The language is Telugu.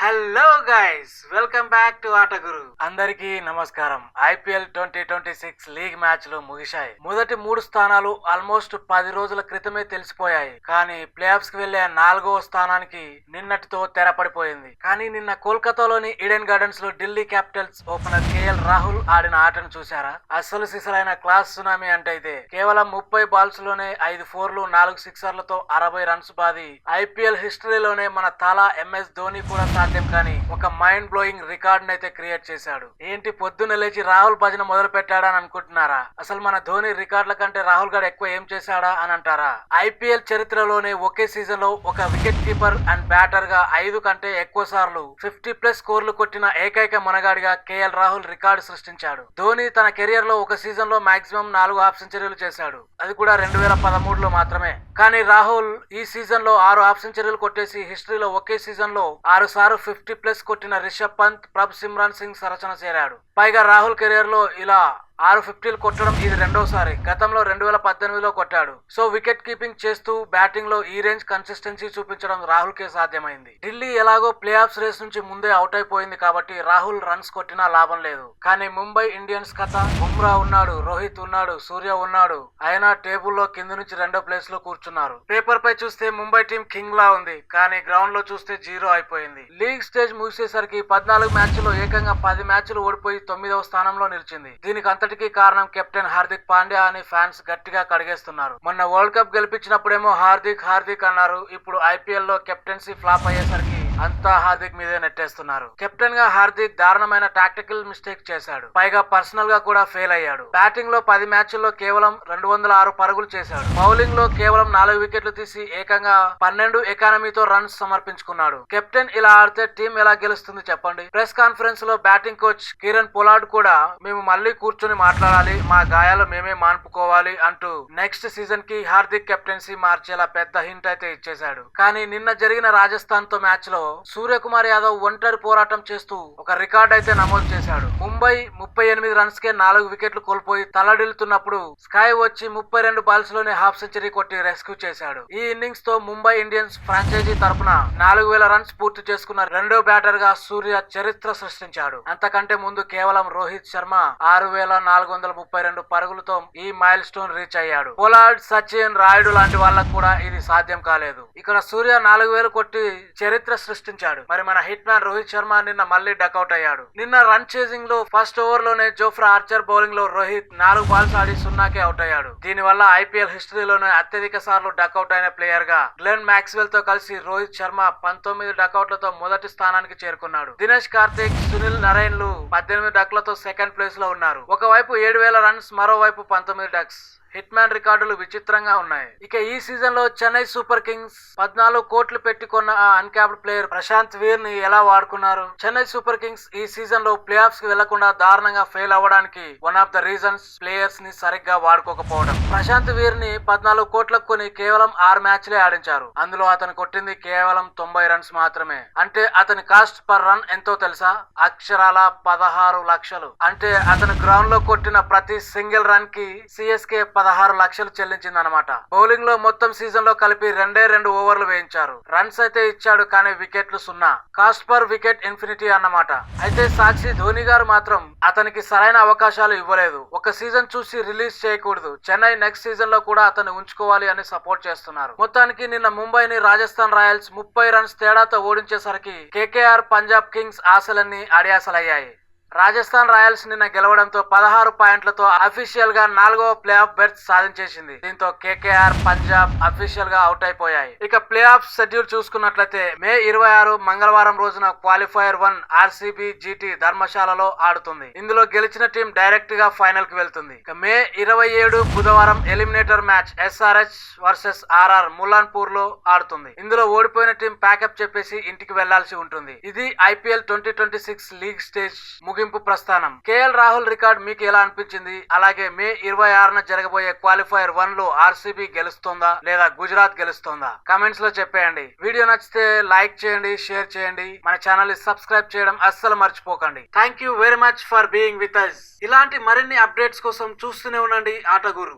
Hello guys, welcome back to ఆట గురు. అందరికీ నమస్కారం. ఐపీఎల్ 2026 లీగ్ మ్యాచ్లు ముగిశాయి. మొదటి 3 స్థానాలు ఆల్మోస్ట్ 10 రోజుల క్రితమే తెలిసిపోయాయి. కానీ ప్లే ఆఫ్స్ కి వెళ్లే 4వ స్థానానికి నిన్నటితో తెరపడిపోయింది. కానీ నిన్న కోల్కతాలోని ఈడెన్ గార్డెన్స్ లో Delhi Capitals opener KL Rahul ఆడిన ఆటను చూశారా? అసలు సిసలైన క్లాస్ సునామీ అంటే ఇదే. కేవలం 30 బాల్స్ లోనే 5 4లు 4 సిక్సర్లతో 60 రన్స్ బాది ఐపీఎల్ హిస్టరీలోనే మన తాలా ఎంఎస్ ధోని కూడా సాధ్యం కానీ ఒక మైండ్ బ్లోయింగ్ రికార్డ్ అయితే క్రియేట్ చేశాడు. ఏంటి పొద్దున్న లేచి రాహుల్ భజన మొదలు పెట్టాడా అని అనుకుంటున్నారా? అసలు మన ధోని రికార్డుల కంటే రాహుల్ గారు ఎక్కువ ఏం చేశాడా అని అంటారా? ఐపీఎల్ చరిత్రలోనే ఒకే సీజన్ లో ఒక వికెట్ కీపర్ అండ్ బ్యాటర్ గా 5 కంటే ఎక్కువ సార్లు 50+ స్కోర్లు కొట్టిన ఏకైక మనగాడిగా కేఎల్ రాహుల్ రికార్డు సృష్టించాడు. ధోని తన కెరియర్ లో ఒక సీజన్ లో మాక్సిమం 4 హాఫ్ సెంచరీలు చేశాడు. అది కూడా 2013లో మాత్రమే. కానీ రాహుల్ ఈ సీజన్ లో 6 హాఫ్ సెంచరీలు కొట్టేసి హిస్టరీలో ఒకే సీజన్ లో 6 సార్లు 50+ కొట్టిన రిషబ్ పంత్, ప్రభ్ సిమ్రాన్ సింగ్ సరసన చేరాడు. పైగా రాహుల్ కెరియర్ లో ఇలా 6 50లు కొట్టడం ఇది రెండోసారి. గతంలో 2018లో కొట్టాడు. సో వికెట్ కీపింగ్ చేస్తూ బ్యాటింగ్ లో ఈ రేంజ్ కన్సిస్టెన్సీ చూపించడం రాహుల్ కే సాధ్యమైంది. ఢిల్లీ ఎలాగో ప్లే ఆఫ్స్ రేస్ నుంచి ముందే అవుట్ అయిపోయింది కాబట్టి రాహుల్ రన్స్ కొట్టినా లాభం లేదు. కానీ ముంబై ఇండియన్స్ కథ, బుమ్రా ఉన్నాడు, రోహిత్ ఉన్నాడు, సూర్య ఉన్నాడు, అయినా టేబుల్లో కింద నుంచి 2వ ప్లేస్ లో కూర్చున్నారు. పేపర్ పై చూస్తే ముంబై టీం కింగ్ లా ఉంది, కానీ గ్రౌండ్ లో చూస్తే 0 అయిపోయింది. లీగ్ స్టేజ్ ముగిసేసరికి 14 మ్యాచ్ల్లో ఏకంగా 10 మ్యాచ్లు ఓడిపోయి 9వ స్థానంలో నిలిచింది. దీనికి అంతటికీ కారణం కెప్టెన్ హార్దిక్ పాండ్యా అని ఫ్యాన్స్ గట్టిగా కడిగేస్తున్నారు. మొన్న వరల్డ్ కప్ గెలిపించినప్పుడేమో హార్దిక్ అన్నారు. ఇప్పుడు ఐపీఎల్ లో కెప్టెన్సీ ఫ్లాప్ అయ్యేసరికి అంతా హార్దిక్ మీదే నెట్టేస్తున్నారు. కెప్టెన్ గా హార్దిక్ దారుణమైన టాక్టికల్ మిస్టేక్ చేశాడు. పైగా పర్సనల్ గా కూడా ఫెయిల్ అయ్యాడు. బ్యాటింగ్ లో 10 మ్యాచ్ల్లో కేవలం 206 పరుగులు చేశాడు. బౌలింగ్ లో కేవలం 4 వికెట్లు తీసి ఏకంగా 12 ఎకానమీతో రన్స్ సమర్పించుకున్నాడు. కెప్టెన్ ఇలా ఆడితే టీం ఎలా గెలుస్తుంది చెప్పండి? ప్రెస్ కాన్ఫరెన్స్ లో బ్యాటింగ్ కోచ్ కిరణ్ పొలార్డ్ కూడా మేము మళ్ళీ కూర్చొని మాట్లాడాలి, మా గాయాలు మేమే మాన్పుకోవాలి అంటూ నెక్స్ట్ సీజన్ కి హార్దిక్ కెప్టెన్సీ మార్చేలా పెద్ద హింట్ అయితే ఇచ్చేశాడు. కానీ నిన్న జరిగిన రాజస్థాన్ తో మ్యాచ్ లో సూర్యకుమార్ యాదవ్ ఒంటరి పోరాటం చేస్తూ ఒక రికార్డ్ అయితే నమోదు చేశాడు. ముంబై 38 రన్స్ కే 4 వికెట్లు కోల్పోయి తలడిల్లుతున్నప్పుడు స్కై వచ్చి 32 బాల్స్ లోనే హాఫ్ సెంచరీ కొట్టి రెస్క్యూ చేశాడు. ఈ ఇన్నింగ్స్ తో ముంబై ఇండియన్స్ ఫ్రాంచైజీ తరపున 4000 రన్స్ పూర్తి చేసుకున్న రెండో బ్యాటర్ గా సూర్య చరిత్ర సృష్టించాడు. అంతకంటే ముందు కేవలం రోహిత్ శర్మ 6432 పరుగులతో ఈ మైల్ స్టోన్ రీచ్ అయ్యాడు. పొలార్డ్, సచిన్, రాయుడు లాంటి వాళ్ళకు కూడా ఇది సాధ్యం కాలేదు. ఇక్కడ సూర్య 4000 కొట్టి చరిత్ర సృష్టించాడు. మరి మన హిట్ మ్యాన్ రోహిత్ శర్మ నిన్న మళ్ళీ డకౌట్ అయ్యాడు. నిన్న రన్ చేసింగ్ లో ఫస్ట్ ఓవర్ లోనే జోఫ్రా ఆర్చర్ బౌలింగ్ లో రోహిత్ 4 బాల్స్ ఆడి 0కే అవుట్ అయ్యాడు. దీని వల్ల ఐపీఎల్ హిస్టరీలోనే అత్యధిక సార్లు డకౌట్ అయిన ప్లేయర్ గా గ్లెన్ మ్యాక్స్వెల్ తో కలిసి రోహిత్ శర్మ 19 డకౌట్లతో మొదటి స్థానానికి చేరుకున్నాడు. దినేష్ కార్తిక్, సునీల్ నరైన్లు 18 డక్లతో సెకండ్ ప్లేస్ లో ఉన్నారు. ఒకవైపు 7000 రన్స్, మరోవైపు 19 డక్స్. హిట్ మ్యాన్ రికార్డులు విచిత్రంగా ఉన్నాయి. ఇక ఈ సీజన్ లో చెన్నై సూపర్ కింగ్స్ 14 కోట్లు పెట్టి కొన్న ఆ అన్క్యాప్డ్ ప్లేయర్ ప్రశాంత్ వీర్ ని ఎలా వాడుకున్నారు? చెన్నై సూపర్ కింగ్స్ ఈ సీజన్ లో ప్లే ఆఫ్స్ కి వెళ్లకుండా దారుణంగా ఫెయిల్ అవ్వడానికి one of the reasons players ని సరిగ్గా వాడుకోకపోవడం. ప్రశాంత్ వీర్ ని 14 కోట్లకు కొని కేవలం 6 మ్యాచ్లే ఆడించారు. అందులో అతను కొట్టింది కేవలం 90 రన్స్ మాత్రమే. అంటే అతని కాస్ట్ పర్ రన్ ఎంతో తెలుసా? అక్షరాల 16 లక్షలు. అంటే అతను గ్రౌండ్ లో కొట్టిన ప్రతి సింగిల్ రన్ కి సిఎస్కే 16 లక్షలు చెల్లించింది అనమాట. బౌలింగ్ లో మొత్తం సీజన్ లో కలిపి 2 ఓవర్లు వేయించారు. రన్స్ అయితే ఇచ్చాడు, కానీ వికెట్లు 0. కాస్ట్ పర్ వికెట్ ఇన్ఫినిటీ అన్నమాట. అయితే సాక్షి ధోని గారు మాత్రం అతనికి సరైన అవకాశాలు ఇవ్వలేదు. ఒక సీజన్ చూసి రిలీజ్ చేయకూడదు, చెన్నై నెక్స్ట్ సీజన్ లో కూడా అతన్ని ఉంచుకోవాలి అని సపోర్ట్ చేస్తున్నారు. మొత్తానికి నిన్న ముంబైని రాజస్థాన్ రాయల్స్ 30 రన్స్ తేడాతో ఓడించేసరికి కేకేఆర్, పంజాబ్ కింగ్స్ ఆశలన్నీ అడియాసలయ్యాయి. రాజస్థాన్ రాయల్స్ నిన్న గెలవడంతో 16 పాయింట్లతో అఫీషియల్ గా 4వ ప్లే ఆఫ్ బెర్త్ సాధించేసింది. దీంతో కేకేఆర్, పంజాబ్ అఫీషియల్ గా అవుట్ అయిపోయాయి. ఇక ప్లే ఆఫ్ షెడ్యూల్ చూసుకున్నట్లయితే మే 26 మంగళవారం రోజున క్వాలిఫైయర్ 1 ఆర్సీబీ జీటీ ధర్మశాలలో ఆడుతుంది. ఇందులో గెలిచిన టీం డైరెక్ట్ గా ఫైనల్ కి వెళ్తుంది. ఇక మే 27 బుధవారం eliminator match SRH versus RR Mullanpur లో ఆడుతుంది. ఇందులో ఓడిపోయిన టీం ప్యాకప్ చెప్పేసి ఇంటికి వెళ్లాల్సి ఉంటుంది. ఇది ఐపీఎల్ 2026 లీగ్ స్టేజ్ ముగింపు ప్రస్థానం. కేఎల్ రాహుల్ రికార్డ్ మీకు ఎలా అనిపించింది? అలాగే మే 26న జరగబోయే క్వాలిఫైయర్ 1 లో ఆర్సీబీ గెలుస్తుందా లేదా గుజరాత్ గెలుస్తుందా? కామెంట్స్ లో చెప్పేయండి. వీడియో నచ్చితే లైక్ చేయండి, షేర్ చేయండి, మన ఛానల్ ని సబ్స్క్రైబ్ చేయడం అస్సలు మర్చిపోకండి. Thank you very much for being with us. ఇలాంటి మరిన్ని అప్డేట్స్ కోసం చూస్తూనే ఉండండి ఆట గురు.